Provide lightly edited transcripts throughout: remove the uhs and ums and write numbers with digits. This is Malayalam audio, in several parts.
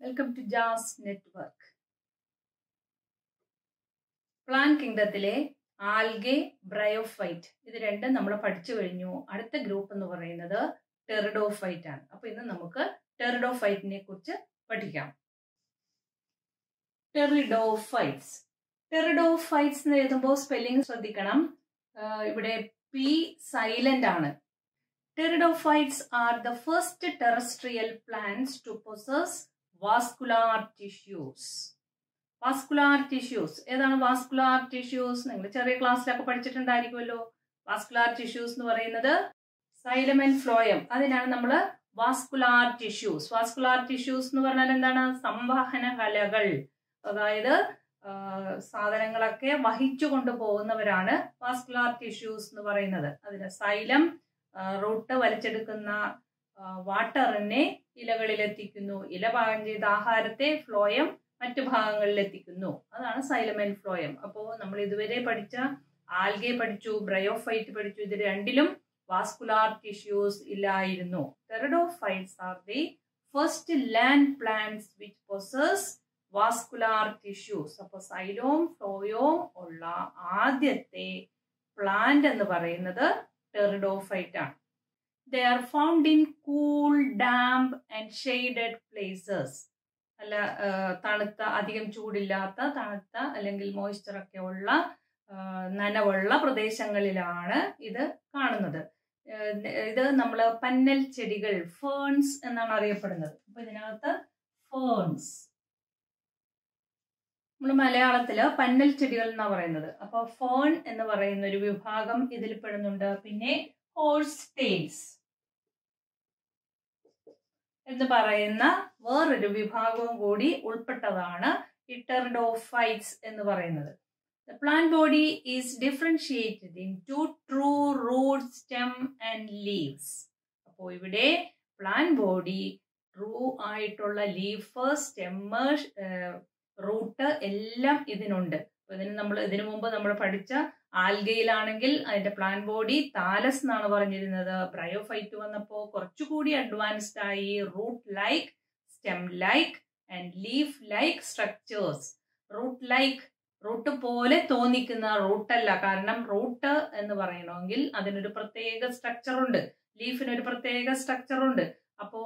Welcome to jazz network. Plant കിങ്ഡത്തിലെ algae, bryophyte ഇത് രണ്ടും നമ്മൾ പഠിച്ചു കഴിഞ്ഞു. അടുത്ത ഗ്രൂപ്പ് എന്ന് പറയുന്നത് ടെറിഡോഫൈറ്റ് ആണ്. അപ്പൊ ഇന്ന് നമുക്ക് ടെറിഡോഫൈറ്റിനെ കുറിച്ച് പഠിക്കാം. ടെറിഡോഫൈറ്റ്സ് എന്ന് എഴുതുമ്പോൾ സ്പെല്ലിംഗ് ശ്രദ്ധിക്കണം. ഇവിടെ പി സൈലന്റ് ആണ്. Pteridophytes are the first terrestrial plants to possess vascular tissues. Vascular tissues. ഏതാണ് vascular tissues? നിങ്ങൾ ചെറിയ ക്ലാസ്സിലൊക്കെ പഠിച്ചിട്ടുണ്ടായിരിക്കുമല്ലോ. vascular tissues എന്ന് പറയുന്നത് xylem and phloem. അതിനാണ് നമ്മൾ vascular tissues. vascular tissues എന്ന് പറഞ്ഞാൽ എന്താണ്? സംവഹന കലകൾ. അതായത് സാധനങ്ങളൊക്കെ വഹിച്ചു കൊണ്ടുപോകുന്നവരാണ് vascular tissues എന്ന് പറയുന്നത്. അതിന് xylem റൂട്ട് വലിച്ചെടുക്കുന്ന വാട്ടറിനെ ഇലകളിൽ എത്തിക്കുന്നു. ഇല പാകം ചെയ്ത ആഹാരത്തെ ഫ്ലോയം മറ്റു ഭാഗങ്ങളിൽ എത്തിക്കുന്നു. അതാണ് സൈലം ആൻഡ് ഫ്ലോയം. അപ്പോൾ നമ്മൾ ഇതുവരെ പഠിച്ച ആൽഗെ പഠിച്ചു, ബ്രയോഫൈറ്റ് പഠിച്ചു. ഇത് രണ്ടിലും വാസ്കുലാർ ടിഷ്യൂസ് ഇല്ലായിരുന്നു. Pteridophytes are the first land plants which possess vascular tissues. അപ്പോൾ സൈലോം ഫ്ലോയോം ഉള്ള ആദ്യത്തെ പ്ലാന്റ് എന്ന് പറയുന്നത് ടെറിഡോഫൈറ്റ് ആണ്. They are found in cool, damp and shaded places. അല്ല, തണുത്ത, അധികം ചൂടില്ലാത്ത, തണുത്ത അല്ലെങ്കിൽ മോയ്സ്ചർ ഒക്കെ ഉള്ള നനവുള്ള പ്രദേശങ്ങളിലാണ് ഇത് കാണുന്നത്. ഇത് നമ്മൾ പന്നൽ ചെടികൾ, ഫേൺസ് എന്നാണ് അറിയപ്പെടുന്നത്. അപ്പൊ ഇതിനകത്ത് ഫേൺസ്, നമ്മൾ മലയാളത്തില് പന്നൽ ചെടികൾ എന്നാണ് പറയുന്നത്. അപ്പൊ ഫേൺ എന്ന് പറയുന്ന ഒരു വിഭാഗം ഇതിൽ പെടുന്നുണ്ട്. പിന്നെ ഹോഴ്സ് ടെയിൽസ് എന്ന് പറയുന്ന വേറൊരു വിഭാഗവും കൂടി ഉൾപ്പെട്ടതാണ് ഈ ടെറിഡോഫൈറ്റ്സ് എന്ന് പറയുന്നത്. The plant body is differentiated into two root, stem and leaves. അപ്പോൾ ഇവിടെ പ്ലാന്റ് ബോഡി ട്രൂ ആയിട്ടുള്ള ലീഫ്, സ്റ്റെമ്മ്, റൂട്ട് എല്ലാം ഇതിനുണ്ട്. ഇതിനു മുമ്പ് നമ്മൾ പഠിച്ച ആൽഗയിലാണെങ്കിൽ അതിന്റെ പ്ലാന്റ് ബോഡി താലസ് എന്നാണ് പറഞ്ഞിരുന്നത്. ബ്രയോഫൈറ്റ് വന്നപ്പോൾ കുറച്ചുകൂടി അഡ്വാൻസ്ഡ് ആയി. Root like, stem like and leaf like structures. Root പോലെ തോന്നിക്കുന്ന റൂട്ടല്ല. കാരണം റൂട്ട് എന്ന് പറയണമെങ്കിൽ അതിനൊരു പ്രത്യേക സ്ട്രക്ചർ ഉണ്ട്, ലീഫിനൊരു പ്രത്യേക സ്ട്രക്ചർ ഉണ്ട്. അപ്പോ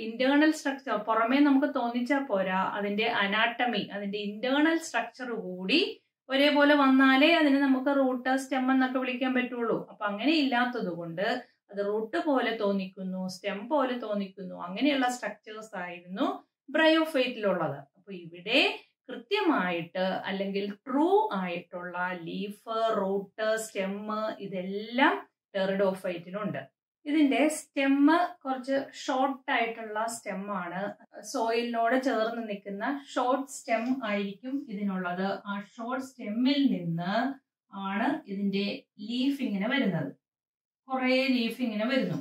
ഇന്റേണൽ സ്ട്രക്ചർ പുറമേ നമുക്ക് തോന്നിച്ചാൽ പോരാ, അതിന്റെ അനാട്ടമി, അതിന്റെ ഇന്റേണൽ സ്ട്രക്ചർ കൂടി ഒരേപോലെ വന്നാലേ അതിന് നമുക്ക് റൂട്ട്, സ്റ്റെം എന്നൊക്കെ വിളിക്കാൻ പറ്റുള്ളൂ. അപ്പൊ അങ്ങനെ ഇല്ലാത്തത് കൊണ്ട് അത് റൂട്ട് പോലെ തോന്നിക്കുന്നു, സ്റ്റെം പോലെ തോന്നിക്കുന്നു. അങ്ങനെയുള്ള സ്ട്രക്ചേഴ്സ് ആയിരുന്നു ബ്രയോഫൈറ്റിലുള്ളത്. അപ്പൊ ഇവിടെ കൃത്യമായിട്ട് അല്ലെങ്കിൽ ട്രൂ ആയിട്ടുള്ള ലീഫ്, റൂട്ട്, സ്റ്റെം ഇതെല്ലാം ടെറിഡോഫൈറ്റിനുണ്ട്. ഇതിന്റെ സ്റ്റെമ്മ് കുറച്ച് ഷോർട്ട് ആയിട്ടുള്ള സ്റ്റെമ്മാണ്. സോയിലിനോട് ചേർന്ന് നിൽക്കുന്ന ഷോർട്ട് സ്റ്റെം ആയിരിക്കും ഇതിനുള്ളത്. ആ ഷോർട്ട് സ്റ്റെമ്മിൽ നിന്ന് ആണ് ഇതിന്റെ ലീഫ് ഇങ്ങനെ വരുന്നത്. കുറെ ലീഫ് ഇങ്ങനെ വരുന്നു.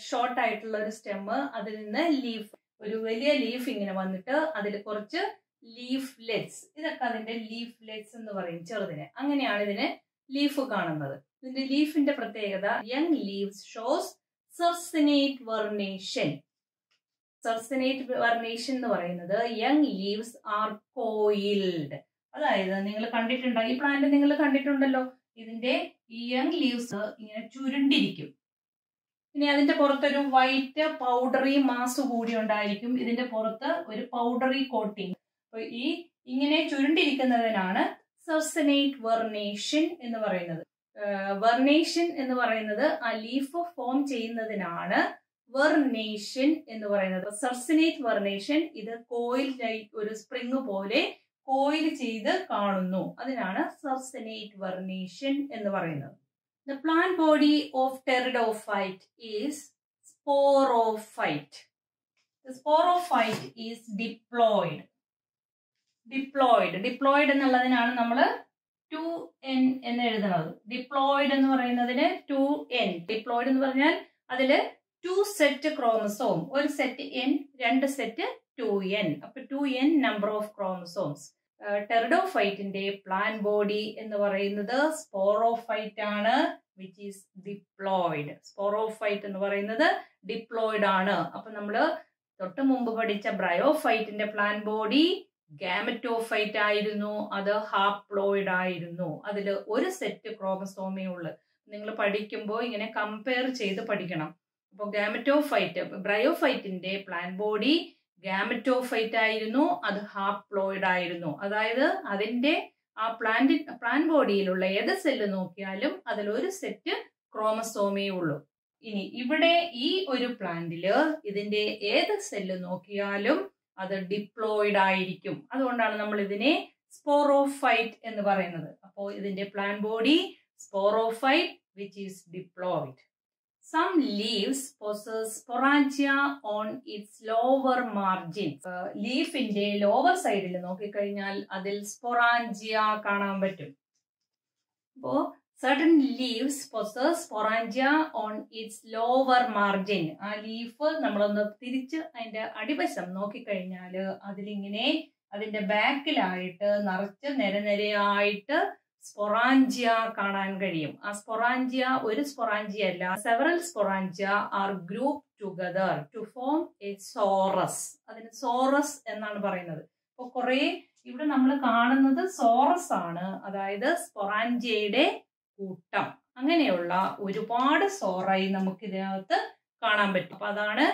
ഷോർട്ട് ആയിട്ടുള്ള ഒരു സ്റ്റെമ്മ്, അതിൽ നിന്ന് ലീഫ്, ഒരു വലിയ ലീഫ് ഇങ്ങനെ വന്നിട്ട് അതിൽ കുറച്ച് ലീഫ്ലെറ്റ്സ്, ഇതൊക്കെ അതിന്റെ ലീഫ്ലെറ്റ്സ് എന്ന് പറയും, ചെറുതിന്. അങ്ങനെയാണ് ഇതിന് ലീഫ് കാണുന്നത്. ഇതിന്റെ ലീഫിന്റെ പ്രത്യേകത, യങ് ലീവ്സ് ഷോസ് സെർസിനേറ്റ് വെർണേഷൻ. സെർസിനേറ്റ് വെർണേഷൻ എന്ന് പറയുന്നത് യങ് ലീവ്സ് ആർ കോയിൽഡ്. അതായത് നിങ്ങൾ കണ്ടിട്ടുണ്ടാവും, ഈ പ്ലാന്റ് നിങ്ങൾ കണ്ടിട്ടുണ്ടല്ലോ, ഇതിന്റെ ഈ യങ് ലീവ്സ് ഇങ്ങനെ ചുരുണ്ടിരിക്കും. ഇനി അതിന്റെ പുറത്തൊരു വൈറ്റ് പൗഡറി മാസ് കൂടി ഉണ്ടായിരിക്കും. ഇതിന്റെ പുറത്ത് ഒരു പൗഡറി കോട്ടിങ്. അപ്പൊ ഈ ഇങ്ങനെ ചുരുണ്ടിരിക്കുന്നതിനാണ് സെർസിനേറ്റ് വെർണേഷൻ എന്ന് പറയുന്നത്. വെർണേഷൻ എന്ന് പറയുന്നത് ആ ലീഫ് ഫോം ചെയ്യുന്നതിനാണ് വെർണേഷൻ എന്ന് പറയുന്നത്. സെർസിനേറ്റ് വെർണേഷൻ ഇത് കോയിൽ ഒരു സ്പ്രിങ് പോലെ കോയിൽ ചെയ്ത് കാണുന്നു. അതിനാണ് സെർസിനേറ്റ് വെർണേഷൻ എന്ന് പറയുന്നത്. The plant body of Pteridophyte is sporophyte. The sporophyte is diploid. Diploid എന്നുള്ളതിനാണ് നമ്മൾ 2n എന്ന് എഴുതുന്നത്. ഡിപ്ലോയിഡ് എന്ന് പറയുന്നതിന് 2n. ഡിപ്ലോയിഡ് എന്ന് പറഞ്ഞാൽ അതില് 2 സെറ്റ് ക്രോമസോം, ഒരു സെറ്റ് n, 2 സെറ്റ് 2n. അപ്പൊ 2n number of chromosomes. ടെറിഡോഫൈറ്റിന്റെ plant body എന്ന് പറയുന്നത് സ്പോറോഫൈറ്റ് ആണ്, വിച്ച് ഈസ് ഡിപ്ലോയിഡ്. സ്പോറോഫൈറ്റ് എന്ന് പറയുന്നത് ഡിപ്ലോയിഡ് ആണ്. അപ്പൊ നമ്മള് തൊട്ട് മുമ്പ് പഠിച്ച ബ്രയോഫൈറ്റിന്റെ പ്ലാന്റ് ബോഡി ഗാമറ്റോഫൈറ്റ് ആയിരുന്നു, അത് ഹാപ്ലോയിഡ് ആയിരുന്നു. അതിൽ ഒരു സെറ്റ് ക്രോമസോമേ ഉള്ളു. നിങ്ങൾ പഠിക്കുമ്പോൾ ഇങ്ങനെ കമ്പയർ ചെയ്ത് പഠിക്കണം. അപ്പോൾ ഗാമറ്റോഫൈറ്റ്, ബ്രയോഫൈറ്റിന്റെ പ്ലാന്റ് ബോഡി ഗാമറ്റോഫൈറ്റ് ആയിരുന്നു, അത് ഹാപ്ലോയിഡ് ആയിരുന്നു. അതായത് അതിന്റെ ആ പ്ലാന്റ് ബോഡിയിലുള്ള ഏത് സെല്ല് നോക്കിയാലും അതിൽ ഒരു സെറ്റ് ക്രോമസോമേ ഉള്ളൂ. ഇനി ഇവിടെ ഈ ഒരു പ്ലാന്റില് ഇതിന്റെ ഏത് സെല്ല് നോക്കിയാലും അത് ഡിപ്ലോയിഡ് ആയിരിക്കും. അതുകൊണ്ടാണ് നമ്മൾ ഇതിനെ സ്പോറോഫൈറ്റ് എന്ന് പറയുന്നത്. അപ്പോൾ ഇതിന്റെ plant body sporophyte which is diploid. Some leaves possess sporangia on its lower margin. ലീഫിന്റെ lower സൈഡിൽ നോക്കിക്കഴിഞ്ഞാൽ അതിൽ സ്പൊറാഞ്ചിയ കാണാൻ പറ്റും. അപ്പോ certain leaves possess sporangia on its lower margin. ആ ലീഫ് നമ്മളൊന്ന് തിരിച്ച് അതിന്റെ അടിവശം നോക്കിക്കഴിഞ്ഞാൽ അതിലിങ്ങനെ അതിന്റെ ബാക്കിലായിട്ട് നിറച്ച് നിരനിരയായിട്ട് സ്പൊറാഞ്ചിയ കാണാൻ കഴിയും. ആ സ്പൊറാഞ്ചിയ ഒരു സ്പൊറാഞ്ചിയ അല്ല, several sporangia are group together to form a sorus. അതിന് സോറസ് എന്നാണ് പറയുന്നത്. അപ്പൊ കുറെ ഇവിടെ നമ്മൾ കാണുന്നത് സോറസ് ആണ്, അതായത് സ്പൊറാഞ്ചിയയുടെ കൂട്ടം. അങ്ങനെയുള്ള ഒരുപാട് സോറായി നമുക്ക് ഇതിനകത്ത് കാണാൻ പറ്റും. അപ്പൊ അതാണ്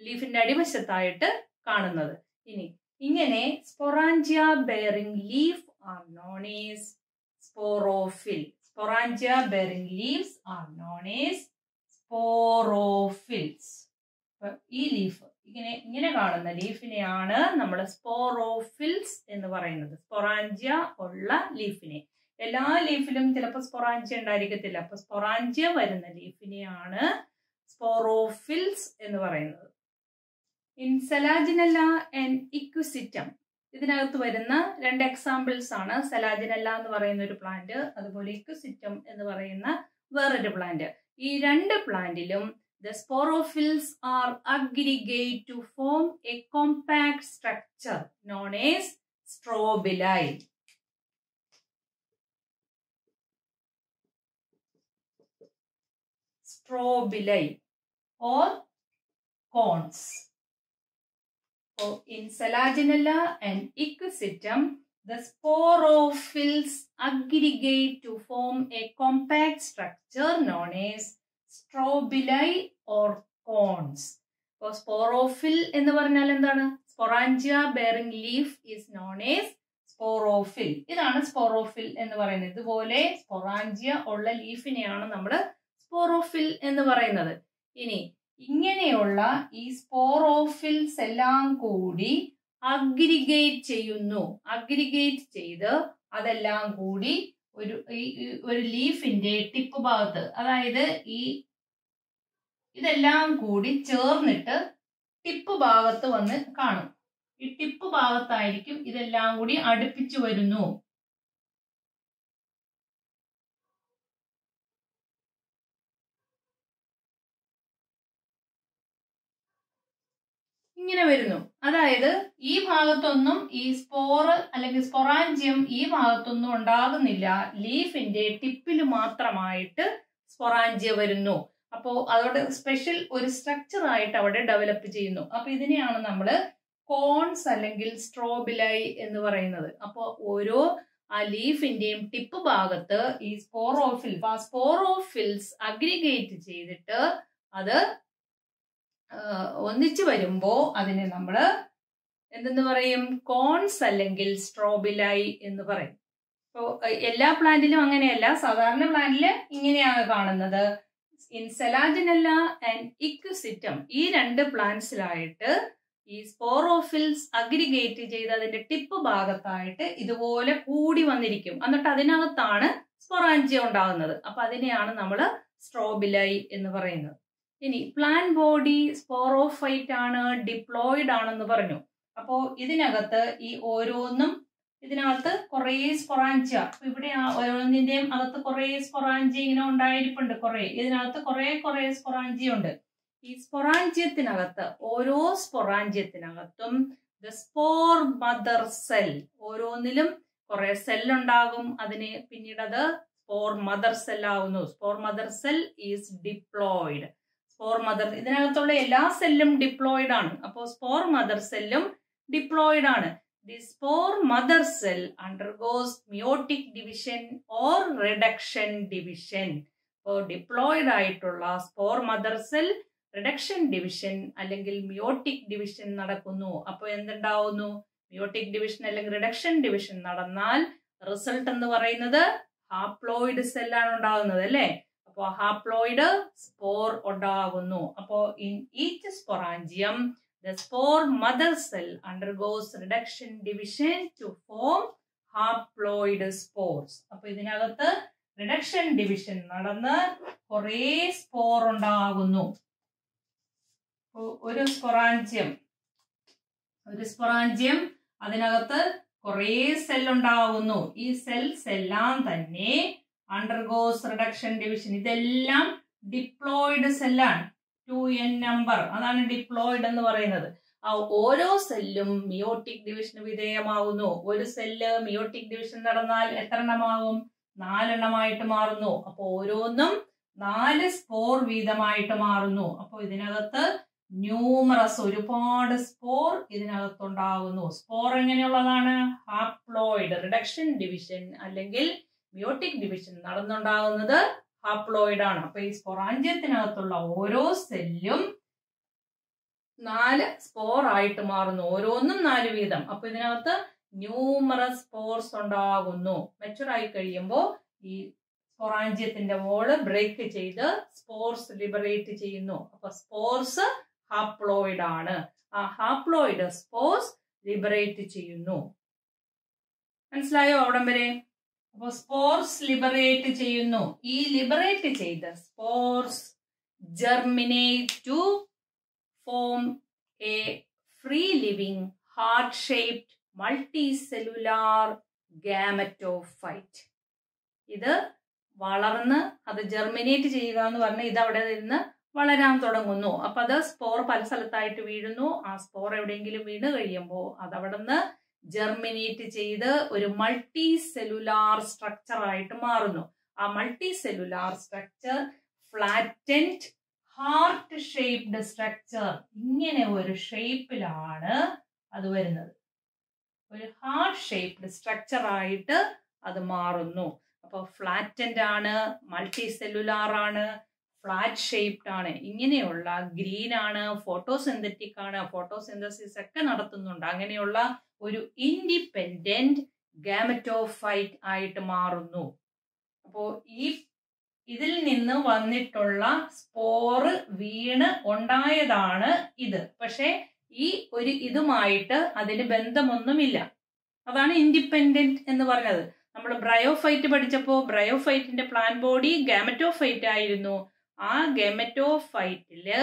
ലീഫിന്റെ അടിവശത്തായിട്ട് കാണുന്നത്. ഇനി ഇങ്ങനെ sporangia bearing leaf are known as sporophyll. Sporangia bearing leaves are known as sporophylls. ഈ ലീഫ് ഇങ്ങനെ കാണുന്ന ലീഫിനെയാണ് നമ്മൾ സ്പോറോഫിൽസ് എന്ന് പറയുന്നത്. സ്പൊറാഞ്ചിയ ഉള്ള ലീഫിനെ. എല്ലാ ലീഫിലും ചിലപ്പോൾ സ്പൊറാഞ്ചിയ ഉണ്ടായിരിക്കത്തില്ല. അപ്പൊ സ്പൊറാഞ്ചിയ വരുന്ന ലീഫിനെയാണ് സ്പോറോഫിൽസ് എന്ന് പറയുന്നത്. ഇൻ സെലാജിനല്ല ആൻഡ് ഇക്വിസിറ്റം, ഇതിനകത്ത് വരുന്ന രണ്ട് എക്സാമ്പിൾസ് ആണ് സെലാജിനല്ല എന്ന് പറയുന്ന ഒരു പ്ലാന്റ്, അതുപോലെ ഇക്വിസിറ്റം എന്ന് പറയുന്ന വേറൊരു പ്ലാന്റ്. ഈ രണ്ട് പ്ലാന്റിലും the sporophylls are aggregate to form a compact structure known as strobili. Strobili or cones. So in Selaginella and Equisetum, the sporophylls aggregate to form a compact structure known as strobili or cones. So sporophyll എന്ന് പറഞ്ഞാൽ എന്താണ്? Sporangia bearing leaf is known as sporophyll. ഇതാണ് സ്പോറോഫിൽ എന്ന് പറയുന്നത്. ഇതുപോലെ സ്പൊറാഞ്ചിയ ഉള്ള ലീഫിനെയാണ് നമ്മൾ സ്പോറോഫിൽ എന്ന് പറയുന്നത്. ഇനി ഇങ്ങനെയുള്ള ഈ സ്പോറോഫിൽസ് എല്ലാം കൂടി അഗ്രിഗേറ്റ് ചെയ്യുന്നു. അഗ്രിഗേറ്റ് ചെയ്ത് അതെല്ലാം കൂടി ഒരു ലീഫിന്റെ ടിപ്പ് ഭാഗത്ത്, അതായത് ഇതെല്ലാം കൂടി ചേർന്നിട്ട് ടിപ്പ് ഭാഗത്ത് വന്ന് കാണും. ഈ ടിപ്പ് ഭാഗത്തായിരിക്കും ഇതെല്ലാം കൂടി അടുപ്പിച്ചു വരുന്നു. ഇങ്ങനെ വരുന്നു. അതായത് ഈ ഭാഗത്തൊന്നും ഈ സ്പോറ് അല്ലെങ്കിൽ സ്പൊറാഞ്ചിയം ഈ ഭാഗത്തൊന്നും ഉണ്ടാകുന്നില്ല. ലീഫിന്റെ ടിപ്പിൽ മാത്രമായിട്ട് സ്പൊറാഞ്ചിയ വരുന്നു. അപ്പോൾ അതോടെ സ്പെഷ്യൽ ഒരു സ്ട്രക്ചർ ആയിട്ട് അവിടെ ഡെവലപ്പ് ചെയ്യുന്നു. അപ്പൊ ഇതിനെയാണ് നമ്മൾ കോൺസ് അല്ലെങ്കിൽ സ്ട്രോബിലൈ എന്ന് പറയുന്നത്. അപ്പോൾ ഓരോ ആ ലീഫിന്റെയും ടിപ്പ് ഭാഗത്ത് ഈ സ്പോറോഫിൽസ് അഗ്രിഗേറ്റ് ചെയ്തിട്ട് അത് ഒന്നിച്ചു വരുമ്പോ അതിനെ നമ്മള് എന്തെന്ന് പറയും? കോൺസ് അല്ലെങ്കിൽ സ്ട്രോബിലൈ എന്ന് പറയും. അപ്പോ എല്ലാ പ്ലാന്റിലും അങ്ങനെയല്ല, സാധാരണ പ്ലാന്റില് ഇങ്ങനെയാണ് കാണുന്നത്. ഇൻ സെലാജിനല്ല ആൻഡ് ഇക്വിസിറ്റം, ഈ രണ്ട് പ്ലാന്റ്സിലായിട്ട് ഈ സ്പോറോഫിൽസ് അഗ്രിഗേറ്റ് ചെയ്ത് അതിന്റെ ടിപ്പ് ഭാഗത്തായിട്ട് ഇതുപോലെ കൂടി വന്നിരിക്കും. എന്നിട്ട് അതിനകത്താണ് സ്പൊറാഞ്ചിയ ഉണ്ടാകുന്നത്. അപ്പൊ അതിനെയാണ് നമ്മൾ സ്ട്രോബിലൈ എന്ന് പറയുന്നത്. ഇനി പ്ലാന്റ് ബോഡി സ്പോറോഫൈറ്റ് ആണ്, ഡിപ്ലോയിഡ് ആണെന്ന് പറഞ്ഞു. അപ്പോ ഇതിനകത്ത് ഈ ഓരോന്നും ഇതിനകത്ത് കുറെ സ്പൊറാഞ്ചിയ, ഇവിടെ ഓരോന്നിന്റെയും അകത്ത് കുറെ സ്പൊറാഞ്ചിയ ഇങ്ങനെ ഉണ്ടായിരിപ്പുണ്ട്. ഇതിനകത്ത് കുറെ സ്പൊറാഞ്ചിയ ഉണ്ട്. ഈ സ്പൊറാഞ്ചിയത്തിനകത്ത് ഓരോ സ്പൊറാഞ്ചിയത്തിനകത്തും ദ സ്പോർ മദർ സെൽ, ഓരോന്നിലും കുറെ സെല്ലുണ്ടാകും. അതിന് പിന്നീട് അത് സ്പോർ മദർ സെൽ ആവുന്നു. Spore mother cell is diploid. Spore mother, ഇതിനകത്തുള്ള എല്ലാ സെല്ലും ഡിപ്ലോയിഡ് ആണ്. അപ്പോൾ സ്പോർ മദർ സെല്ലും ഡിപ്ലോയിഡ് ആണ്. The spore mother cell undergoes meiotic division or reduction division. അപ്പോൾ ഡിപ്ലോയിഡ് ആയിട്ടുള്ള spore mother cell reduction division അല്ലെങ്കിൽ മിയോട്ടിക് ഡിവിഷൻ നടക്കുന്നു. അപ്പോൾ എന്തുണ്ടാവുന്നു? മിയോട്ടിക് ഡിവിഷൻ അല്ലെങ്കിൽ റിഡക്ഷൻ ഡിവിഷൻ നടന്നാൽ റിസൾട്ട് എന്ന് പറയുന്നത് ഹാപ്ലോയിഡ് സെല്ലാണ് ഉണ്ടാകുന്നത് അല്ലേ? അപ്പോൾ ഹാപ്ലോയിഡ് സ്പോർ ഉണ്ടാകുന്നു. അപ്പോൾ in each sporangium the spore mother cell undergoes reduction division to form haploid spores. അപ്പൊ ഇതിനകത്ത് റിഡക്ഷൻ ഡിവിഷൻ നടന്ന് കുറേ സ്പോർ ഉണ്ടാകുന്നു. ഒരു സ്പൊറാഞ്ചിയം അതിനകത്ത് കുറേ സെൽ ഉണ്ടാകുന്നു. ഈ സെൽസ് എല്ലാം തന്നെ അണ്ടർഗോസ് റിഡക്ഷൻ ഡിവിഷൻ. ഇതെല്ലാം ഡിപ്ലോയിഡ് സെല്ലാണ്. 2n നമ്പർ, അതാണ് ഡിപ്ലോയിഡ് എന്ന് പറയുന്നത്. ആ ഓരോ സെല്ലും മിയോട്ടിക് ഡിവിഷന് വിധേയമാകുന്നു. ഒരു സെല്ല് മിയോട്ടിക് ഡിവിഷൻ നടന്നാൽ എത്ര എണ്ണമാകും? 4 എണ്ണമായിട്ട് മാറുന്നു. അപ്പൊ ഓരോന്നും 4 സ്പോർ വീതമായിട്ട് മാറുന്നു. അപ്പൊ ഇതിനകത്ത് ന്യൂമറസ് ഒരുപാട് spore ഇതിനകത്തുണ്ടാകുന്നു. Spore എങ്ങനെയുള്ളതാണ്? Haploid reduction division അല്ലെങ്കിൽ മിയോട്ടിക് ഡിവിഷൻ നടന്നുണ്ടാകുന്നത് ഹാപ്ലോയിഡ് ആണ്. അപ്പൊ ഈ സ്പൊറാഞ്ചിയത്തിനകത്തുള്ള ഓരോ സെല്ലും 4 സ്പോർ ആയിട്ട് മാറുന്നു. ഓരോന്നും 4 വീതം. അപ്പൊ ഇതിനകത്ത് ന്യൂമറസ് സ്പോർസ് ഉണ്ടാകുന്നു. മെച്ചുർ ആയി കഴിയുമ്പോൾ ഈ സ്പൊറാഞ്ചിയത്തിന്റെ വോള് ബ്രേക്ക് ചെയ്ത് സ്പോർസ് ലിബറേറ്റ് ചെയ്യുന്നു. അപ്പൊ സ്പോർസ് ഹാപ്ലോയിഡ് ആണ്. ആ ഹാപ്ലോയിഡ് സ്പോർസ് ലിബറേറ്റ് ചെയ്യുന്നു. മനസ്സിലായോ അവിടം വരെ? അപ്പൊ സ്പോർസ് ലിബറേറ്റ് ചെയ്യുന്നു. ഈ ലിബറേറ്റ് ചെയ്ത spores germinate to form a free living heart shaped multicellular gametophyte. ഇത് വളർന്ന് അത് ജെർമിനേറ്റ് ചെയ്യുക എന്ന് പറഞ്ഞാൽ ഇത് അവിടെ നിന്ന് വളരാൻ തുടങ്ങുന്നു. അപ്പൊ അത് സ്പോർ പല സ്ഥലത്തായിട്ട് വീഴുന്നു. ആ സ്പോർ എവിടെയെങ്കിലും വീണ് കഴിയുമ്പോൾ അത് അവിടെ നിന്ന് ജെർമിനേറ്റ് ചെയ്ത് ഒരു മൾട്ടി സെല്ലുലാർ സ്ട്രക്ചർ ആയിട്ട് മാറുന്നു. ആ multi cellular structure flattened heart shaped structure. ഇങ്ങനെ ഒരു ഷേപ്പിലാണ് അത് വരുന്നത്. ഒരു ഹാർട്ട് ഷേപ്ഡ് സ്ട്രക്ചർ ആയിട്ട് അത് മാറുന്നു. അപ്പൊ ഫ്ലാറ്റൻഡ് ആണ്, മൾട്ടി സെല്ലുലാർ ആണ്, ഫ്ലാറ്റ് ഷേപ്ഡ് ആണ്. ഇങ്ങനെയുള്ള ഗ്രീൻ ആണ്, ഫോട്ടോസിന്തറ്റിക് ആണ്, ഫോട്ടോസിന്തസിസ് ഒക്കെ നടത്തുന്നുണ്ട്. അങ്ങനെയുള്ള ഒരു ഇൻഡിപെൻഡന്റ് ഗാമറ്റോഫൈറ്റ് ആയിട്ട് മാറുന്നു. അപ്പോ ഇതിൽ നിന്ന് വന്നിട്ടുള്ള സ്പോറ് വീണ് ഉണ്ടായതാണ് ഇത്. പക്ഷെ ഈ ഒരു ഇതുമായിട്ട് അതിന് ബന്ധമൊന്നുമില്ല. അതാണ് ഇൻഡിപെൻഡന്റ് എന്ന് പറഞ്ഞത്. നമ്മൾ ബ്രയോഫൈറ്റ് പഠിച്ചപ്പോൾ ബ്രയോഫൈറ്റിന്റെ പ്ലാൻ ബോഡി ഗാമറ്റോഫൈറ്റ് ആയിരുന്നു. ആ ഗാമറ്റോഫൈറ്റില്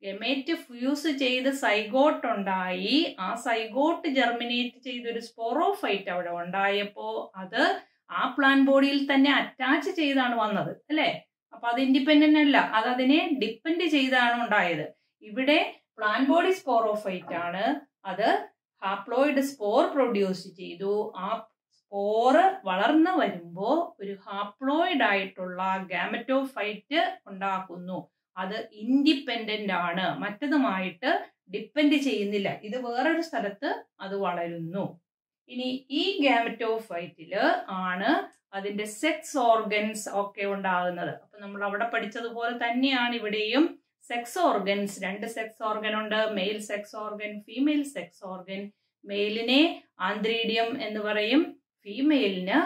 ഗമേറ്റ് ഫ്യൂസ് ചെയ്ത് സൈഗോട്ട് ഉണ്ടായി. ആ സൈഗോട്ട് ജെർമിനേറ്റ് ചെയ്തൊരു സ്പോറോഫൈറ്റ് അവിടെ ഉണ്ടായപ്പോ അത് ആ പ്ലാൻ ബോഡിയിൽ തന്നെ അറ്റാച്ച് ചെയ്താണ് വന്നത് അല്ലെ? അപ്പൊ അത് ഇൻഡിപെൻഡന്റ് അല്ല, അത് അതിനെ ഡിപ്പെൻഡ് ചെയ്താണ് ഉണ്ടായത്. ഇവിടെ പ്ലാൻ ബോഡി സ്പോറോഫൈറ്റ് ആണ്. അത് ഹാപ്ലോയിഡ് സ്പോർ പ്രൊഡ്യൂസ് ചെയ്തു. ആ സ്പോറ് വളർന്നു വരുമ്പോ ഒരു ഹാപ്ലോയിഡ് ആയിട്ടുള്ള ഗാമറ്റോഫൈറ്റ് ഉണ്ടാക്കുന്നു. അത് ഇൻഡിപെൻഡന്റ് ആണ്, മറ്റതുമായിട്ട് ഡിപ്പെൻഡ് ചെയ്യുന്നില്ല. ഇത് വേറൊരു സ്ഥലത്ത് അത് വളരുന്നു. ഇനി ഈ ഗാമറ്റോഫൈറ്റില് ആണ് അതിന്റെ സെക്സ് ഓർഗൻസ് ഒക്കെ ഉണ്ടാകുന്നത്. അപ്പൊ നമ്മൾ അവിടെ പഠിച്ചതുപോലെ തന്നെയാണ് ഇവിടെയും സെക്സ് ഓർഗൻസ്. 2 സെക്സ് ഓർഗൻ ഉണ്ട്, male sex organ, female sex organ. മെയിലിനെ ആന്ത്രീഡിയം എന്ന് പറയും, ഫീമെയിലിന്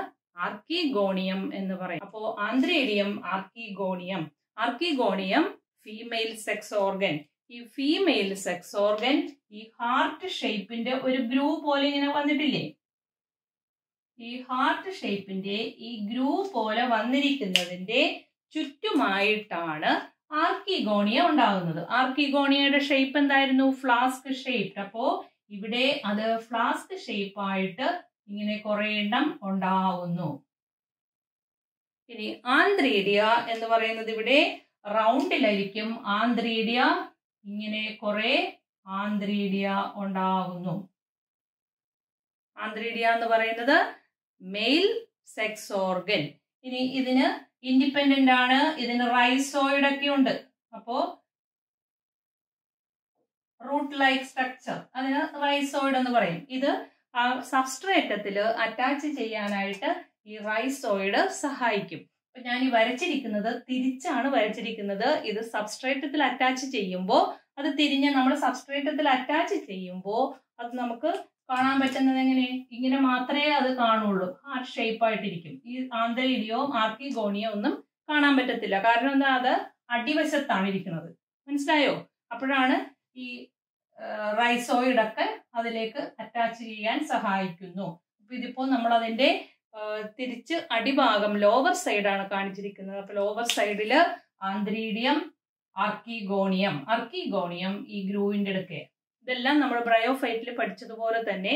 ആർക്കിഗോണിയം എന്ന് പറയും. അപ്പോ ആന്ത്രീഡിയം, ആർക്കിഗോണിയം ഫീമെയിൽ സെക്സ് ഓർഗൻ. ഈ ഫീമെയിൽ സെക്സ് ഓർഗൻ ഈ ഹാർട്ട് ഷേപ്പിന്റെ ഒരു ഗ്രൂ പോലെ ഇങ്ങനെ വന്നിട്ടില്ലേ? ഈ ഹാർട്ട് ഷേപ്പിന്റെ ഈ ഗ്രൂ പോലെ വന്നിരിക്കുന്നതിന്റെ ചുറ്റുമായിട്ടാണ് ആർക്കിഗോണിയ ഉണ്ടാകുന്നത്. ആർക്കിഗോണിയയുടെ ഷേപ്പ് എന്തായിരുന്നു? Flask shape. അപ്പോ ഇവിടെ അത് ഫ്ലാസ്ക് ഷേപ്പ് ആയിട്ട് ഇങ്ങനെ കുറെ എണ്ണം ഉണ്ടാവുന്നു. ഇനി ആന്ത്രീഡിയ എന്ന് പറയുന്നത് ഇവിടെ റൗണ്ടിലായിരിക്കും. ആന്ത്രീഡിയ ഇങ്ങനെ കുറെ ആന്ത്രീഡിയ ഉണ്ടാകുന്നു. ആന്ത്രീഡിയ എന്ന് പറയുന്നത് മെയിൽ സെക്സ് ഓർഗൻ. ഇനി ഇതിന് ഇൻഡിപെൻഡന്റ് ആണ്, ഇതിന് റൈസോയിഡ് ഒക്കെ ഉണ്ട്. അപ്പോ റൂട്ട് ലൈക്ക് സ്ട്രക്ചർ, അതിന് റൈസോയിഡ് എന്ന് പറയും. ഇത് ആ സബ്സ്ട്രേറ്റത്തിൽ അറ്റാച്ച് ചെയ്യാനായിട്ട് ഈ റൈസോയിഡ് സഹായിക്കും. അപ്പൊ ഞാൻ ഈ വരച്ചിരിക്കുന്നത് തിരിച്ചാണ് വരച്ചിരിക്കുന്നത്. ഇത് സബ്സ്ട്രേറ്റത്തിൽ അറ്റാച്ച് ചെയ്യുമ്പോൾ അത് തിരിഞ്ഞ് നമ്മൾ സബ്സ്ട്രേറ്റത്തിൽ അറ്റാച്ച് ചെയ്യുമ്പോൾ അത് നമുക്ക് കാണാൻ പറ്റുന്നത് എങ്ങനെ? ഇങ്ങനെ മാത്രമേ അത് കാണുള്ളൂ. ഹാർട്ട് ഷേപ്പ് ആയിട്ടിരിക്കും. ഈ ആന്തരിഡിയോ ആർക്കിഗോണിയോ ഒന്നും കാണാൻ പറ്റത്തില്ല. കാരണം എന്താ? അത് അടിവശത്താണ് ഇരിക്കുന്നത്. മനസ്സിലായോ? അപ്പോഴാണ് ഈ റൈസോയിഡ് ഒക്കെ അതിലേക്ക് അറ്റാച്ച് ചെയ്യാൻ സഹായിക്കുന്നു. അപ്പൊ ഇതിപ്പോ നമ്മൾ അതിന്റെ തിരിച്ച് അടിഭാഗം ലോവർ സൈഡാണ് കാണിച്ചിരിക്കുന്നത്. അപ്പൊ ലോവർ സൈഡില് ആന്ത്രീഡിയം, ആർക്കിഗോണിയം ഈ ഗ്രൂവിന്റെ അടുക്കെ. ഇതെല്ലാം നമ്മൾ ബ്രയോഫൈറ്റിൽ പഠിച്ചതുപോലെ തന്നെ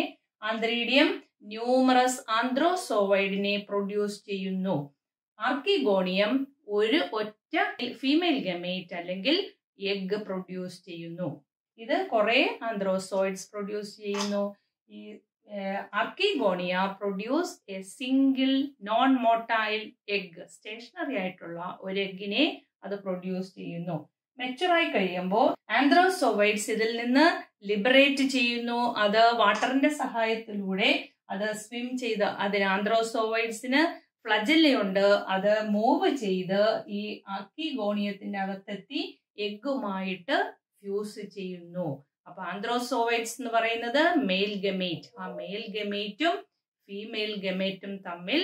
ആന്ത്രീഡിയം ന്യൂമറസ് ആന്ത്രോസോവൈഡിനെ പ്രൊഡ്യൂസ് ചെയ്യുന്നു. ആർക്കിഗോണിയം ഒരു ഒറ്റ ഫീമെയിൽ ഗമേറ്റ് അല്ലെങ്കിൽ എഗ് പ്രൊഡ്യൂസ് ചെയ്യുന്നു. ഇത് കുറെ ആന്ത്രോസോയിഡ്സ് പ്രൊഡ്യൂസ് ചെയ്യുന്നു. ഈ archegonia produce A single non motile egg. Stationery ആയിട്ടുള്ള ഒരു എഗ്ഗിനെ അത് പ്രൊഡ്യൂസ് ചെയ്യുന്നു. മെച്ചുറായി കഴിയുമ്പോൾ ആന്ത്രോസോവൈഡ്സ് ഇതിൽ നിന്ന് ലിബറേറ്റ് ചെയ്യുന്നു. അത് വാട്ടറിന്റെ സഹായത്തിലൂടെ അത് സ്വിം ചെയ്ത്, അതിന് ആന്ത്രോസോവൈഡ്സിന് ഫ്ലജല്ലയുണ്ട്, അത് മൂവ് ചെയ്ത് ഈ ആർക്കിഗോണിയത്തിന്റെ അകത്തെത്തി എഗ്ഗുമായിട്ട് ഫ്യൂസ് ചെയ്യുന്നു. അപ്പൊ ആന്ത്രോസോവൈഡ്സ് എന്ന് പറയുന്നത് മെയിൽ ഗമേറ്റ്. ആ മെയിൽ ഗമേറ്റും ഫീമെയിൽ ഗമേറ്റും തമ്മിൽ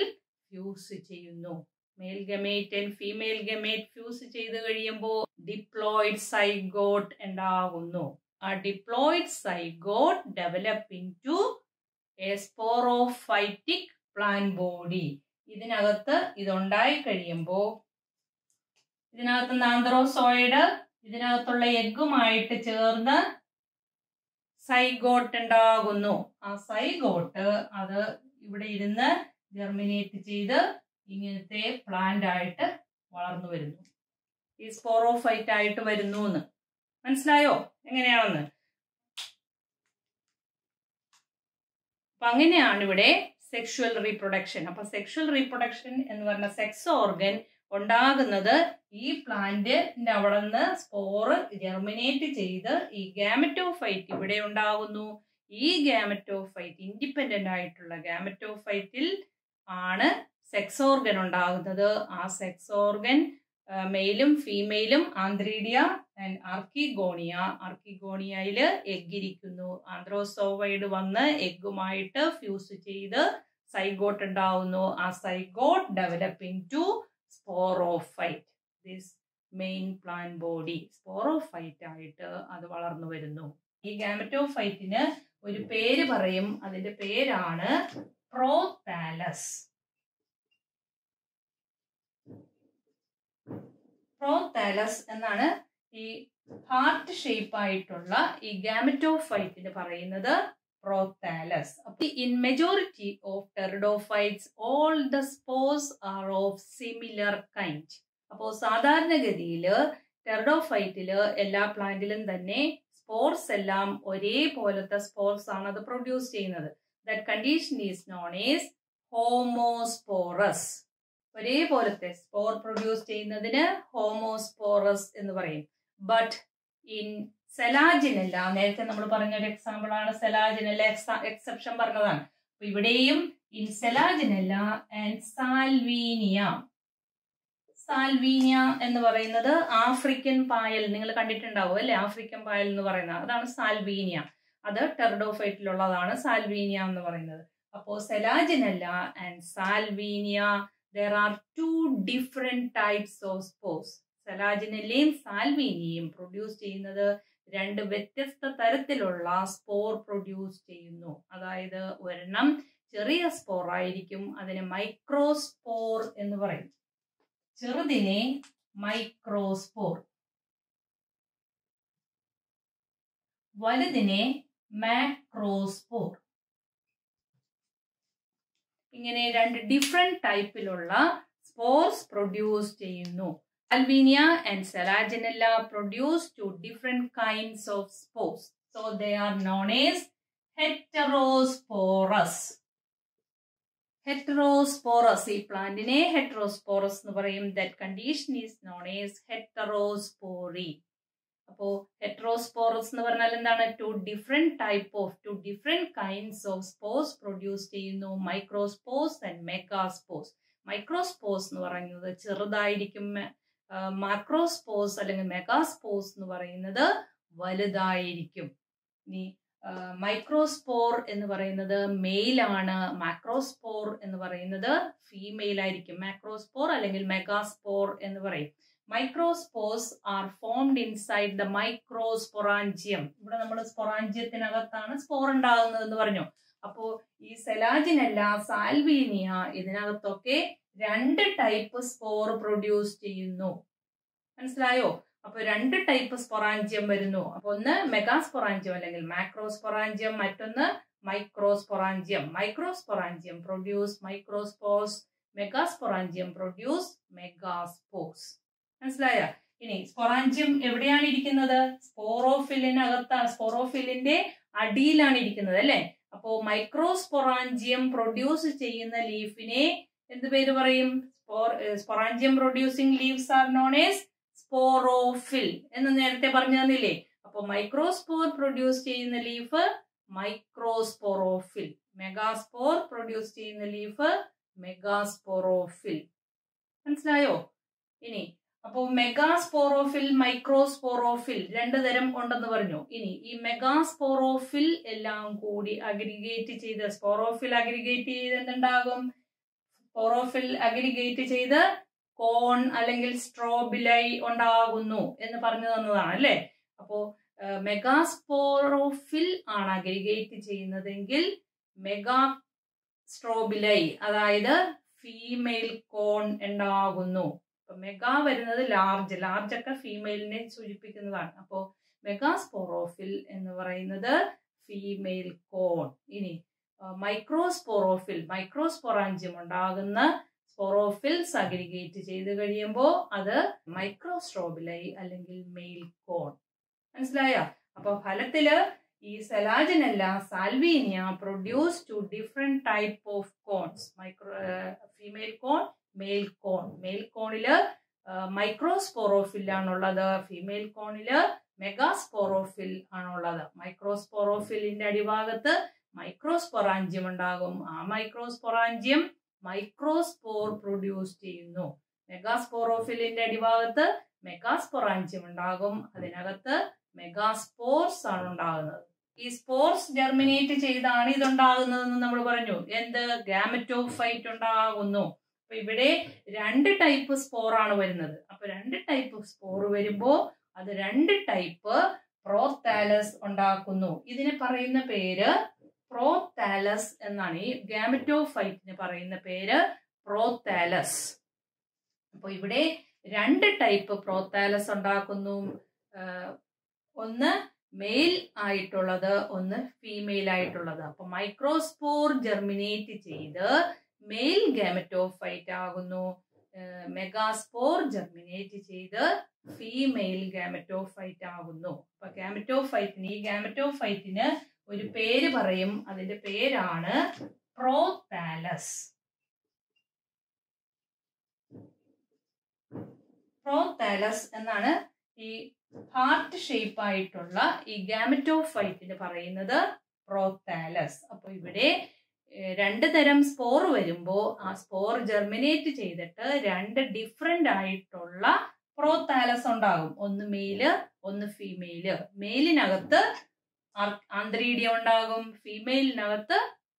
ഫ്യൂസ് ചെയ്യുന്നു. Male gamete and female gamete fuse ചെയ്ത് കഴിയുമ്പോൾ ഡിപ്ലോയിഡ് സൈഗോട്ട് ഉണ്ടാകുന്നു. ആ diploid zygote develop into a sporophytic plant body. ഇതിനകത്ത് ഇതുണ്ടായി കഴിയുമ്പോൾ ഇതിനകത്ത് ആന്ത്രോസോയിഡ് ഇതിനകത്തുള്ള എഗ്ഗുമായിട്ട് ചേർന്ന് സൈഗോട്ട് ഉണ്ടാകുന്നു. ആ സൈഗോട്ട് അത് ഇവിടെ ഇരുന്ന് ജെർമിനേറ്റ് ചെയ്ത് ഇങ്ങനത്തെ പ്ലാന്റ് ആയിട്ട് വളർന്നു വരുന്നു. ഈ സ്പോറോഫൈറ്റ് ആയിട്ട് വരുന്നു എന്ന് മനസ്സിലായോ എങ്ങനെയാണെന്ന്? അപ്പൊ അങ്ങനെയാണ് ഇവിടെ സെക്ഷുവൽ റീപ്രൊഡക്ഷൻ. അപ്പൊ സെക്ഷുവൽ റീപ്രൊഡക്ഷൻ എന്ന് പറഞ്ഞ സെക്സ് ഓർഗൻ ഉണ്ടാകുന്നത് ഈ പ്ലാന്റിന്റെ അവിടെ നിന്ന് സ്പോറ് ജെർമിനേറ്റ് ചെയ്ത് ഈ ഗാമറ്റോഫൈറ്റ് ഇവിടെ ഉണ്ടാകുന്നു. ഈ ഗാമറ്റോഫൈറ്റ് ഇൻഡിപെൻഡന്റ് ആയിട്ടുള്ള ഗാമറ്റോഫൈറ്റിൽ ആണ് സെക്സ് ഓർഗൻ ഉണ്ടാകുന്നത്. ആ സെക്സ് ഓർഗൻ മെയിലും ഫീമെയിലും ആന്ത്രീഡിയ ആൻഡ് ആർക്കിഗോണിയയിൽ എഗ്ഗിരിക്കുന്നു. ആന്ത്രോസോവൈഡ് വന്ന് എഗ്ഗുമായിട്ട് ഫ്യൂസ് ചെയ്ത് സൈഗോട്ട് ഉണ്ടാവുന്നു. ആ zygote developing to sporophyte. This main plant body sporophyte ആയിട്ട് അത് വളർന്നു വരുന്നു. ഈ ഗാമറ്റോഫൈറ്റിന് ഒരു പേര് പറയും. അതിന്റെ പേരാണ് പ്രോതാലസ്. പ്രോതാലസ് എന്നാണ് ഈ ഹാർട്ട് ഷേപ്പ് ആയിട്ടുള്ള ഈ ഗാമറ്റോഫൈറ്റിന് പറയുന്നത് prothallus. In majority of pteridophytes, all the spores are of similar kind. അപ്പോൾ സാധാരണഗതിയിൽ ടെറിഡോഫൈറ്റില് എല്ലാ പ്ലാന്റിലും തന്നെ സ്പോർസ് എല്ലാം ഒരേപോലത്തെ സ്പോർസ് ആണ് അത് പ്രൊഡ്യൂസ് ചെയ്യുന്നത്. That condition is known as homosporous. ഒരേപോലത്തെ സ്പോർ പ്രൊഡ്യൂസ് ചെയ്യുന്നതിന് ഹോമോസ്പോറസ് എന്ന് പറയും. ബട്ട് ഇൻ സെലാജിനെല്ല, നേരത്തെ നമ്മൾ പറഞ്ഞൊരു എക്സാമ്പിൾ ആണ് സെലാജിനെല്ല, എക്സെപ്ഷൻ പറഞ്ഞതാണ്. അപ്പൊ ഇവിടെയും ഇൻ സെലാജിനെല്ല ആൻഡ് സാൽവീനിയ എന്ന് പറയുന്നത് ആഫ്രിക്കൻ പായൽ നിങ്ങൾ കണ്ടിട്ടുണ്ടാവും അല്ലെ? ആഫ്രിക്കൻ പായൽ എന്ന് പറയുന്നത് അതാണ് സാൽവീനിയ. അത് ടെറിഡോഫൈറ്റിലുള്ളതാണ് സാൽവീനിയ എന്ന് പറയുന്നത്. അപ്പോ സെലാജിനെല്ല and സാൽവീനിയ, there are two different types of spores. സെലാജിനെല്ലയും സാൽവീനിയയും produce ചെയ്യുന്നത് രണ്ട് വ്യത്യസ്ത തരത്തിലുള്ള സ്പോർ പ്രൊഡ്യൂസ് ചെയ്യുന്നു. അതായത് ഒരെണ്ണം ചെറിയ സ്പോർ ആയിരിക്കും, അതിനെ മൈക്രോസ്പോർ എന്ന് പറയും. ചെറുതിനെ മൈക്രോസ്പോർ, വലുതിനെ മാക്രോസ്പോർ. ഇങ്ങനെ രണ്ട് ഡിഫറെന്റ് ടൈപ്പിലുള്ള സ്പോർസ് പ്രൊഡ്യൂസ് ചെയ്യുന്നു. Salvinia and Selaginella produce two different kinds of spores. So they are known as heterosporous. Heterosporous, ഈ പ്ലാന്റിനെ heterosporous എന്ന് പറയും. That condition is known as heterospory. അപ്പോൾ ഹെറ്ററോസ്പോറസ് എന്ന് പറഞ്ഞാൽ എന്താണ്? To different kinds of spores produce ചെയ്യുന്നു. Microspores and megaspores. മൈക്രോസ്പോർസ് എന്ന് പറയുന്നത് ചെറുതായിരിക്കും, മാക്രോസ്പോർസ് അല്ലെങ്കിൽ മെഗാസ്പോർസ് എന്ന് പറയുന്നത് വലുതായിരിക്കും. ഇനി മൈക്രോസ്പോർ എന്ന് പറയുന്നത് മെയിൽ ആണ്, മാക്രോസ്പോർ എന്ന് പറയുന്നത് ഫീമെയിൽ ആയിരിക്കും. മാക്രോസ്പോർ അല്ലെങ്കിൽ മെഗാസ്പോർ എന്ന് പറയും. Microspores are formed inside the microsporangium. ഇവിടെ നമ്മൾ സ്പൊറാഞ്ചിയത്തിനകത്താണ് സ്പോർ ഉണ്ടാകുന്നത് എന്ന് പറഞ്ഞു. അപ്പോ ഈ സെലാജിനല്ല, സാൽവീനിയ, ഇതിനകത്തൊക്കെ 2 ടൈപ്പ് സ്പോർ പ്രൊഡ്യൂസ് ചെയ്യുന്നു. മനസ്സിലായോ? അപ്പൊ 2 ടൈപ്പ് സ്പൊറാഞ്ചിയം വരുന്നു. അപ്പൊ ഒന്ന് മെഗാസ്പൊറാഞ്ചിയം അല്ലെങ്കിൽ മാക്രോസ്പൊറാഞ്ചിയം, മറ്റൊന്ന് microsporangium. Microsporangium produce microspores, megasporangium produce megaspores. മനസ്സിലായ? ഇനി സ്പൊറാഞ്ചിയം എവിടെയാണ് ഇരിക്കുന്നത്? സ്പോറോഫിലിനകത്താണ്, സ്പോറോഫിലിന്റെ അടിയിലാണ് ഇരിക്കുന്നത് അല്ലെ? അപ്പോ മൈക്രോസ്പൊറാഞ്ചിയം പ്രൊഡ്യൂസ് ചെയ്യുന്ന ലീഫിനെ എന്ത് പേര് പറയും? Sporangium producing leaves R known as sporophyll എന്ന് നേരത്തെ പറഞ്ഞു തന്നില്ലേ? അപ്പൊ മൈക്രോസ്പോർ പ്രൊഡ്യൂസ് ചെയ്യുന്ന ലീഫ് മൈക്രോസ്പോറോഫിൽ, മെഗാസ്പോർ പ്രൊഡ്യൂസ് ചെയ്യുന്ന ലീഫ് മെഗാസ്പോറോഫിൽ. മനസ്സിലായോ? ഇനി അപ്പൊ മെഗാസ്പോറോഫിൽ, മൈക്രോസ്പോറോഫിൽ 2 തരം ഉണ്ടെന്ന് പറഞ്ഞു. ഇനി ഈ മെഗാസ്പോറോഫിൽ എല്ലാം കൂടി അഗ്രിഗേറ്റ് ചെയ്ത്, സ്പോറോഫിൽ അഗ്രിഗേറ്റ് ചെയ്ത് എന്തുണ്ടാകും? സ്പോറോഫിൽ അഗ്രിഗേറ്റ് ചെയ്ത് കോൺ അല്ലെങ്കിൽ സ്ട്രോബിലൈ ഉണ്ടാകുന്നു എന്ന് പറഞ്ഞു തന്നതാണ് അല്ലെ? അപ്പോ മെഗാസ്പോറോഫിൽ ആണ് അഗ്രിഗേറ്റ് ചെയ്യുന്നതെങ്കിൽ മെഗാ സ്ട്രോബിലൈ, അതായത് ഫീമെയിൽ കോൺ ഉണ്ടാകുന്നു. മെഗാ വരുന്നത് ലാർജ് ഒക്കെ ഫീമെയിലിനെ സൂചിപ്പിക്കുന്നതാണ്. അപ്പോ മെഗാസ്പോറോഫിൽ എന്ന് പറയുന്നത് ഫീമെയിൽ കോൺ. ഇനി മൈക്രോസ്പോറോഫിൽ, മൈക്രോസ്പൊറാഞ്ചിയം ഉണ്ടാകുന്ന സ്പോറോഫിൽസ് അഗ്രിഗേറ്റ് ചെയ്ത് കഴിയുമ്പോൾ അത് മൈക്രോസ്ട്രോബിലൈ അല്ലെങ്കിൽ മെയിൽ കോൺ. മനസ്സിലായ? അപ്പൊ ഫലത്തില് ഈ സെലാജിനല്ല, സാൽവീനിയ produce 2 different type of cones. Female cone, mail cone. Mail കോണില് മൈക്രോസ്പോറോഫിൽ ആണുള്ളത്, ഫീമെയിൽ കോണില് മെഗാസ്പോറോഫിൽ ആണുള്ളത്. മൈക്രോസ്പോറോഫിലിന്റെ അടിഭാഗത്ത് മൈക്രോസ്പൊറാഞ്ചിയം ഉണ്ടാകും. ആ മൈക്രോസ്പൊറാഞ്ചിയം മൈക്രോസ്പോർ പ്രൊഡ്യൂസ് ചെയ്യുന്നു. മെഗാസ്പോറോഫിലിന്റെ അടിഭാഗത്ത് മെഗാസ്പൊറാഞ്ചിയം ഉണ്ടാകും, അതിനകത്ത് മെഗാസ്പോർസ് ആണ് ഉണ്ടാകുന്നത്. ഈ സ്പോർസ് ജെർമിനേറ്റ് ചെയ്താണ് ഇതുണ്ടാകുന്നതെന്ന് നമ്മൾ പറഞ്ഞു. എന്ത്? ഗാമറ്റോഫൈറ്റ് ഉണ്ടാകുന്നു. അപ്പൊ ഇവിടെ 2 ടൈപ്പ് സ്പോർ ആണ് വരുന്നത്. അപ്പൊ 2 ടൈപ്പ് സ്പോർ വരുമ്പോ അത് 2 ടൈപ്പ് പ്രോതാലസ് ഉണ്ടാക്കുന്നു. ഇതിനെ പറയുന്ന പേര് പ്രോതാലസ് എന്നാണ്. ഈ ഗാമറ്റോഫൈറ്റിന് പറയുന്ന പേര് പ്രോതാലസ്. അപ്പൊ ഇവിടെ 2 ടൈപ്പ് പ്രോതാലസ് ഉണ്ടാക്കുന്നു. ഒന്ന് മെയിൽ ആയിട്ടുള്ളത്, ഒന്ന് ഫീമെയിൽ ആയിട്ടുള്ളത്. അപ്പൊ മൈക്രോസ്പോർ ജെർമിനേറ്റ് ചെയ്ത് മെയിൽ ഗാമറ്റോഫൈറ്റ് ആകുന്നു. മെഗാസ്പോർ ജെർമിനേറ്റ് ചെയ്ത് ഫീമെയിൽ ഗാമറ്റോഫൈറ്റ് ആകുന്നു. അപ്പൊ ഗാമറ്റോഫൈറ്റിന്, ഈ ഗാമറ്റോഫൈറ്റിന് ഒരു പേര് പറയും. അതിന്റെ പേരാണ് പ്രോതാലസ്. പ്രോതാലസ് എന്നാണ് ഈ ഹാർട്ട് ഷേപ്പ് ആയിട്ടുള്ള ഈ ഗാമറ്റോഫൈറ്റിന് പറയുന്നത് പ്രോതാലസ്. അപ്പൊ ഇവിടെ 2 തരം സ്പോർ വരുമ്പോ ആ സ്പോർ ജെർമിനേറ്റ് ചെയ്തിട്ട് 2 ഡിഫറെന്റ് ആയിട്ടുള്ള പ്രോതാലസ് ഉണ്ടാകും. ഒന്ന് മെയില്, ഒന്ന് ഫീമെയില്. മെയിലിനകത്ത് ആന്ത്രീഡിയം ഉണ്ടാകും, ഫീമെയിലിനകത്ത്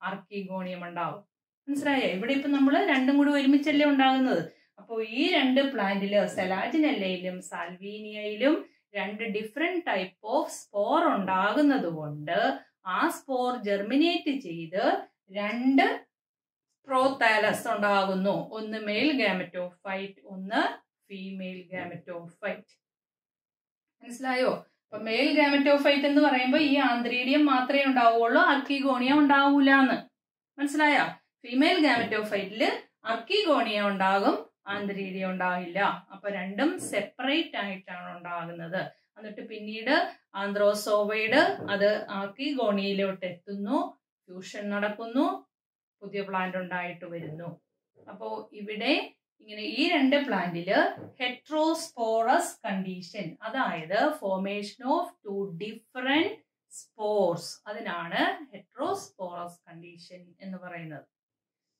ആർക്കിഗോണിയം ഉണ്ടാകും. മനസ്സിലായോ? ഇവിടെ ഇപ്പൊ നമ്മള് 2 കൂടി ഒരുമിച്ചല്ലേ ഉണ്ടാകുന്നത്. അപ്പൊ ഈ 2 പ്ലാന്റില്, സെലാജിനെല്ലയിലും സാൽവീനിയയിലും 2 ഡിഫറെന്റ് ടൈപ്പ് ഓഫ് സ്പോർ ഉണ്ടാകുന്നത് കൊണ്ട് ആ സ്പോർ ജെർമിനേറ്റ് ചെയ്ത് 2 പ്രോതാലസ് ഉണ്ടാകുന്നു. ഒന്ന് മെയിൽ ഗാമറ്റോഫൈറ്റ്, ഒന്ന് ഫീമെയിൽ ഗാമറ്റോഫൈറ്റ്. മനസ്സിലായോ? അപ്പൊ മെയിൽ ഗാമറ്റോഫൈറ്റ് എന്ന് പറയുമ്പോൾ ഈ ആന്ത്രീഡിയം മാത്രമേ ഉണ്ടാവുള്ളൂ, ആർക്കിഗോണിയ ഉണ്ടാവൂലെന്ന്. മനസ്സിലായോ? ഫീമെയിൽ ഗാമറ്റോഫൈറ്റില് ആർക്കിഗോണിയ ഉണ്ടാകും, ആന്ത്രീഡിയം ഉണ്ടാവില്ല. അപ്പൊ 2ഉം സെപ്പറേറ്റ് ആയിട്ടാണ് ഉണ്ടാകുന്നത്. എന്നിട്ട് പിന്നീട് ആന്ത്രോസോവൈഡ് അത് ആർക്കിഗോണിയയിലോട്ട് എത്തുന്നു, ഫ്യൂഷൻ നടക്കുന്നു, പുതിയ പ്ലാന്റ് ഉണ്ടായിട്ട് വരുന്നു. അപ്പോ ഇവിടെ ഇങ്ങനെ ഈ രണ്ട് പ്ലാന്റില് ഹെട്രോസ്പോറസ് കണ്ടീഷൻ, അതായത് formation of two different spores, അതിനാണ് ഹെട്രോസ്പോറസ് കണ്ടീഷൻ എന്ന് പറയുന്നത്.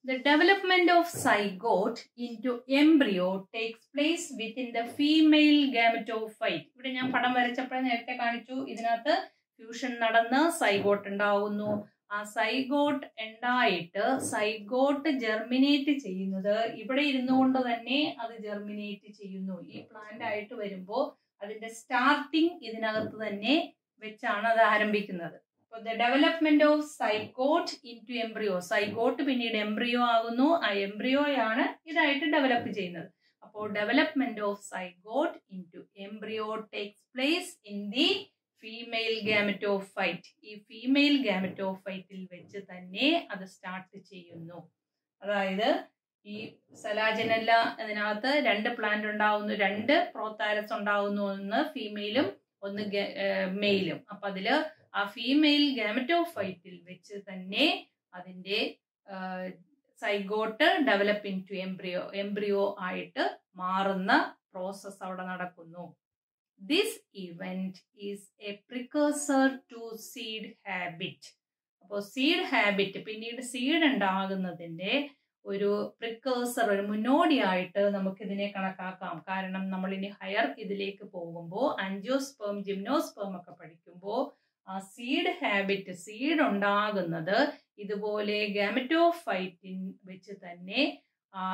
The development of zygote into embryo takes place within the female gametophyte. ഇവിടെ ഞാൻ പടം വരച്ചപ്പോൾ നേരത്തെ കാണിച്ചു, ഇതിനകത്ത് ഫ്യൂഷൻ നടന്ന് സൈഗോട്ട് ഉണ്ടാവുന്നു. ആ സൈഗോട്ട് ഉണ്ടായിട്ട് സൈഗോട്ട് ജെർമിനേറ്റ് ചെയ്യുന്നത് ഇവിടെ ഇരുന്നുകൊണ്ട് തന്നെ അത് ജെർമിനേറ്റ് ചെയ്യുന്നു. ഈ പ്ലാന്റ് ആയിട്ട് വരുമ്പോൾ അതിന്റെ സ്റ്റാർട്ടിങ് ഇതിനകത്ത് തന്നെ വെച്ചാണ് അത് ആരംഭിക്കുന്നത്. അപ്പോൾ the development of zygote into embryo, zygote പിന്നീട് എംബ്രിയോ ആകുന്നു, ആ എംബ്രിയോയാണ് ഇതായിട്ട് ഡെവലപ്പ് ചെയ്യുന്നത്. അപ്പോൾ development of zygote into embryo takes place in the female gametophyte. ഈ ഫീമെയിൽ ഗാമറ്റോഫൈറ്റിൽ വെച്ച് തന്നെ അത് സ്റ്റാർട്ട് ചെയ്യുന്നു. അതായത് ഈ സലാജിനല്ല അതിനകത്ത് രണ്ട് പ്ലാന്റ് ഉണ്ടാവുന്നു, രണ്ട് പ്രോതാരസ് ഉണ്ടാവുന്നു, ഒന്ന് ഫീമെയിലും ഒന്ന് മെയിലും. അപ്പൊ അതില് ആ ഫീമെയിൽ ഗാമറ്റോഫൈറ്റിൽ വെച്ച് തന്നെ അതിന്റെ zygote develop into embryo, embryo ആയിട്ട് മാറുന്ന പ്രോസസ് അവിടെ നടക്കുന്നു. This event is a precursor to seed habit. അപ്പോൾ സീഡ് ഹാബിറ്റ്, പിന്നീട് സീഡ് ഉണ്ടാകുന്നതിന്റെ ഒരു പ്രിക്കേഴ്സർ, ഒരു മുന്നോടിയായിട്ട് നമുക്ക് ഇതിനെ കണക്കാക്കാം. കാരണം നമ്മൾ ഇനി ഹയർ ഇതിലേക്ക് പോകുമ്പോൾ ആൻജിയോസ്പേം, ജിംനോസ്പേം ഒക്കെ പഠിക്കുമ്പോൾ ആ സീഡ് ഹാബിറ്റ്, സീഡ് ഉണ്ടാകുന്നത് ഇതുപോലെ ഗാമറ്റോഫൈറ്റിൻ വെച്ച് തന്നെ ആ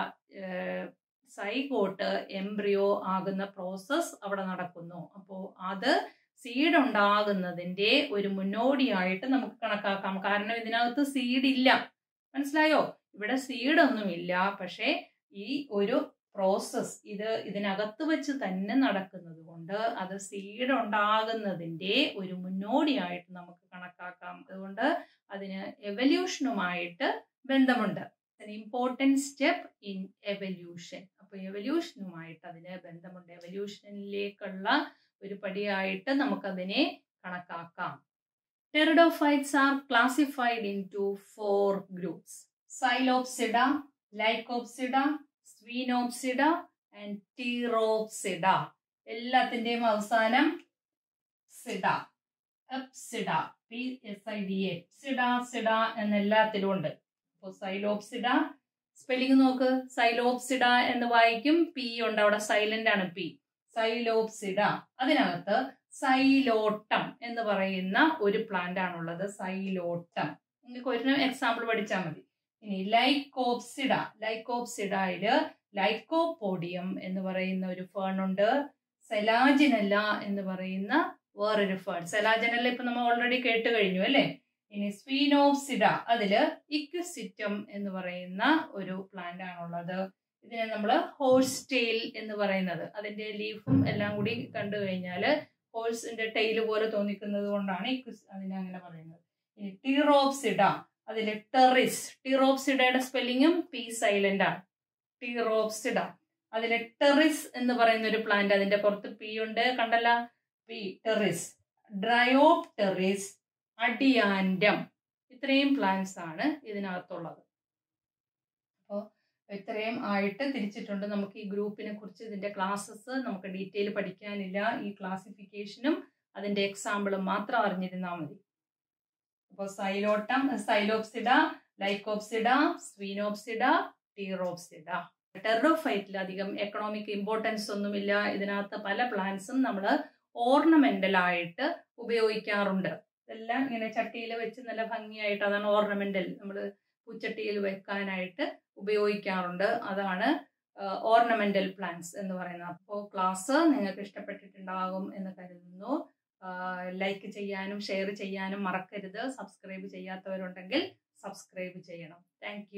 സൈഗോട്ട് എംബ്രിയോ ആകുന്ന പ്രോസസ് അവിടെ നടക്കുന്നു. അപ്പോൾ അത് സീഡ് ഉണ്ടാകുന്നതിന്റെ ഒരു മുന്നോടിയായിട്ട് നമുക്ക് കണക്കാക്കാം. കാരണം ഇതിനകത്ത് സീഡ് ഇല്ല, മനസ്സിലായോ? ഇവിടെ സീഡ് ഒന്നുമില്ല, പക്ഷെ ഈ ഒരു പ്രോസസ് ഇതിനകത്ത് വെച്ച് തന്നെ നടക്കുന്നത് കൊണ്ട് അത് സീഡ് ഉണ്ടാകുന്നതിന്റെ ഒരു മുന്നോടിയായിട്ട് നമുക്ക് കണക്കാക്കാം. അതുകൊണ്ട് അതിന് എവല്യൂഷനുമായിട്ട് ബന്ധമുണ്ട്. Important step in evolution. അപ്പൊ എവല്യൂഷനുമായിട്ട് അതിന് ബന്ധമുണ്ട്. എവല്യൂഷനിലേക്കുള്ള ഒരു പടിയായിട്ട് നമുക്കതിനെ കണക്കാക്കാം. Pteridophytes R classified in to 4 groups: സൈലോപ്സിഡ, ലൈക്കോപ്സിഡ, സ്വീനോപ്സിഡ and ടീറോപ്സിഡ. എല്ലാത്തിന്റെയും അവസാനം സിഡ, എപ്സിഡ, PSIDA, സിഡ സിഡ എന്നെല്ലാത്തിലും ഉണ്ട്. സൈലോപ്സിഡ സ്പെല്ലിംഗ് നോക്ക്, സൈലോപ്സിഡ എന്ന് വായിക്കും, പി ഉണ്ട് അവിടെ, സൈലന്റ് ആണ് പി. സൈലോപ്സിഡ, അതിനകത്ത് സൈലോട്ടം എന്ന് പറയുന്ന ഒരു പ്ലാന്റ് ആണുള്ളത്. സൈലോട്ടം നിങ്ങൾക്ക് ഒരു എക്സാമ്പിൾ പഠിച്ചാൽ മതി. ഇനി ലൈക്കോപ്സിഡ, ലൈക്കോപ്സിഡയില് ലൈക്കോപോഡിയം എന്ന് പറയുന്ന ഒരു ഫേൺ ഉണ്ട്. സെലാജിനല്ല എന്ന് പറയുന്ന വേറൊരു ഫേൺ. സെലാജിനല്ല ഇപ്പൊ നമ്മൾ ഓൾറെഡി കേട്ട് കഴിഞ്ഞു അല്ലേ. ഇനി സ്വീനോപ്സിഡ, അതില് ഇക്വിസിറ്റം എന്ന് പറയുന്ന ഒരു പ്ലാന്റ് ആണുള്ളത്. ഇതിനെ നമ്മൾ ഹോഴ്സ് ടെയിൽ എന്ന് പറയുന്നത്, അതിന്റെ ലീഫും എല്ലാം കൂടി കണ്ടു കഴിഞ്ഞാൽ ഹോഴ്സിന്റെ ടെയിൽ പോലെ തോന്നിക്കുന്നത് കൊണ്ടാണ് അതിനെ അങ്ങനെ പറയുന്നത്. ഇനി ടീറോപ്സിഡ, അതില് ടെറിസ്, ടീറോപ്സിഡയുടെ സ്പെല്ലിങ്ങും പി സൈലന്റ് ആണ്. ടീറോപ്സിഡ, അതില് ടെറിസ് എന്ന് പറയുന്ന ഒരു പ്ലാന്റ്, അതിന്റെ പുറത്ത് പി ഉണ്ട്, കണ്ടല്ല, പി, ടെറിസ്. ഡ്രയോപ്ടെറിസ്, അഡിയാൻഡം, ഇത്രയും പ്ലാന്റ്സ് ആണ് ഇതിനകത്തുള്ളത്. അപ്പോൾ ഇത്രയും ആയിട്ട് തിരിച്ചിട്ടുണ്ട്. നമുക്ക് ഈ ഗ്രൂപ്പിനെ കുറിച്ച് ഇതിന്റെ ക്ലാസ്സസ് നമുക്ക് ഡീറ്റെയിൽ പഠിക്കാനില്ല. ഈ ക്ലാസിഫിക്കേഷനും അതിന്റെ എക്സാമ്പിളും മാത്രം അറിഞ്ഞിരുന്നാൽ മതി. അപ്പോൾ സൈലോട്ടം, സൈലോപ്സിഡ, ലൈക്കോപ്സിഡ, സ്വീനോപ്സിഡ, ടീറോപ്സിഡ. ടെറിഡോഫൈറ്റിൽ അധികം എക്കണോമിക് ഇമ്പോർട്ടൻസ് ഒന്നുമില്ല. ഇതിനകത്ത് പല പ്ലാന്റ്സും നമ്മൾ ഓർണമെന്റൽ ആയിട്ട് ഉപയോഗിക്കാറുണ്ട്. ഇതെല്ലാം ഇങ്ങനെ ചട്ടിയിൽ വെച്ച് നല്ല ഭംഗിയായിട്ട്, അതാണ് ഓർണമെന്റൽ, നമ്മൾ പൂച്ചട്ടിയിൽ വെക്കാനായിട്ട് ഉപയോഗിക്കാറുണ്ട്. അതാണ് ഓർണമെന്റൽ പ്ലാന്റ്സ് എന്ന് പറയുന്നത്. അപ്പോൾ ക്ലാസ് നിങ്ങൾക്ക് ഇഷ്ടപ്പെട്ടിട്ടുണ്ടാകും എന്ന് കരുതുന്നു. ലൈക്ക് ചെയ്യാനും ഷെയർ ചെയ്യാനും മറക്കരുത്. സബ്സ്ക്രൈബ് ചെയ്യാത്തവരുണ്ടെങ്കിൽ സബ്സ്ക്രൈബ് ചെയ്യണം. താങ്ക്